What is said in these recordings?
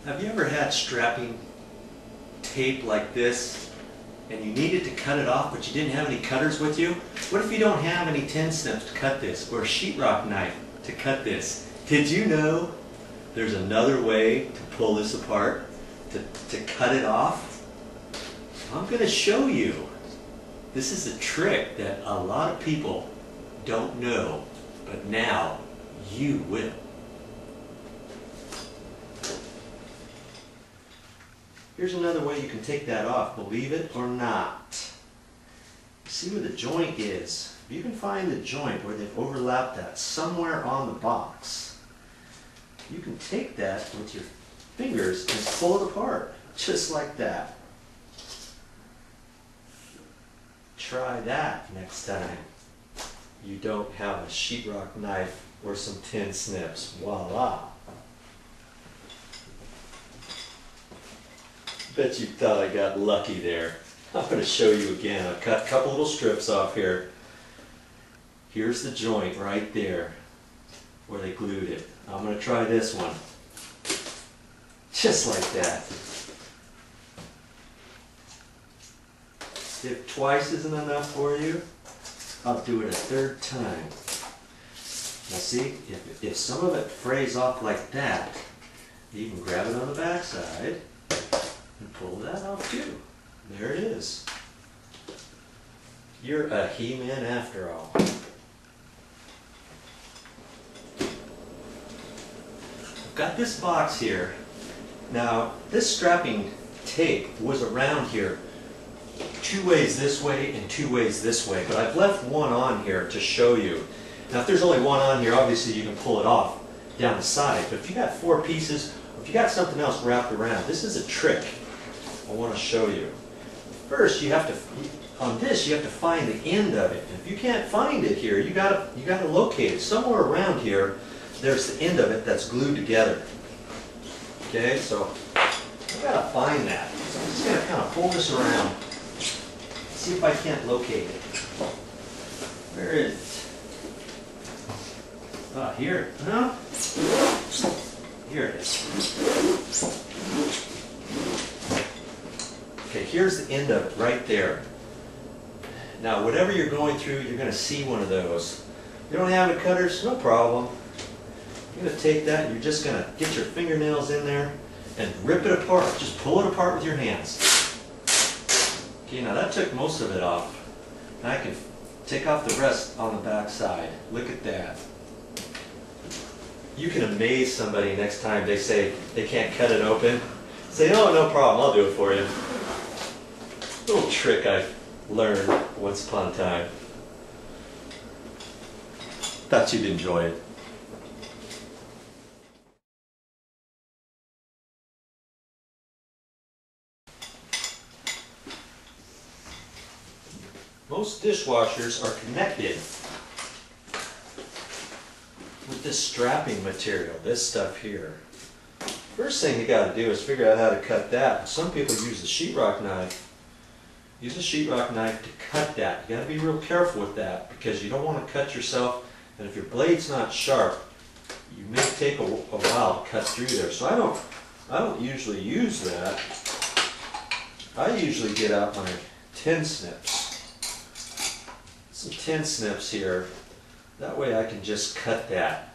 Have you ever had strapping tape like this and you needed to cut it off but you didn't have any cutters with you? What if you don't have any tin snips to cut this or a sheetrock knife to cut this? Did you know there's another way to pull this apart, to cut it off? I'm going to show you. This is a trick that a lot of people don't know, but now you will. Here's another way you can take that off, believe it or not. See where the joint is. If you can find the joint where they've overlapped that somewhere on the box, you can take that with your fingers and pull it apart, just like that. Try that next time you don't have a sheetrock knife or some tin snips. Voila! Bet you thought I got lucky there. I'm going to show you again. I've cut a couple little strips off here. Here's the joint right there where they glued it. I'm going to try this one. Just like that. If twice isn't enough for you, I'll do it a third time. Now see, if some of it frays off like that, you can grab it on the back side and pull that off too. There it is. You're a He-Man after all. I've got this box here. Now, this strapping tape was around here two ways this way and two ways this way, but I've left one on here to show you. Now, if there's only one on here, obviously you can pull it off down the side, but if you got four pieces, or if you got something else wrapped around, this is a trick I want to show you. First, you have to, on this, you have to find the end of it. If you can't find it here, you gotta locate it. Somewhere around here, there's the end of it that's glued together. Okay, so I've got to find that. So I'm just going to kind of pull this around, see if I can't locate it. Where is it? Ah, here. Huh? Here it is. Okay, here's the end of it right there. Now, whatever you're going through, you're going to see one of those. You don't have any cutters? No problem. You're going to take that and you're just going to get your fingernails in there and rip it apart. Just pull it apart with your hands. Okay, now that took most of it off. Now I can take off the rest on the back side. Look at that. You can amaze somebody next time they say they can't cut it open. Say, oh, no problem, I'll do it for you. Little trick I learned once upon a time. Thought you'd enjoy it. Most dishwashers are connected with this strapping material, this stuff here. First thing you got to do is figure out how to cut that. Some people use the sheetrock knife. Use a sheetrock knife to cut that. You got to be real careful with that because you don't want to cut yourself, and if your blade's not sharp, you may take a while to cut through there. So I don't usually use that. I usually get out my tin snips. Some tin snips here. That way I can just cut that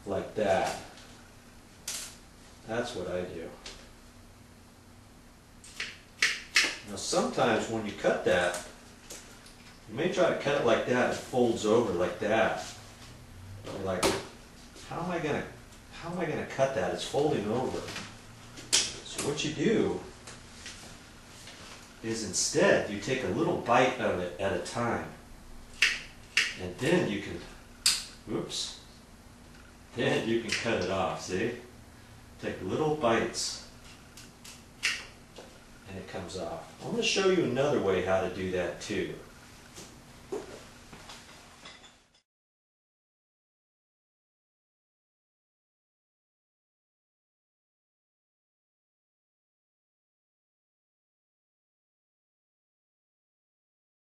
like that. That's what I do. Now sometimes when you cut that, you may try to cut it like that. It folds over like that. You're like, how am I gonna cut that? It's folding over. So what you do is instead you take a little bite of it at a time, and then you can, whoops, then you can cut it off. See? Take little bites, and it comes off. I'm going to show you another way how to do that too.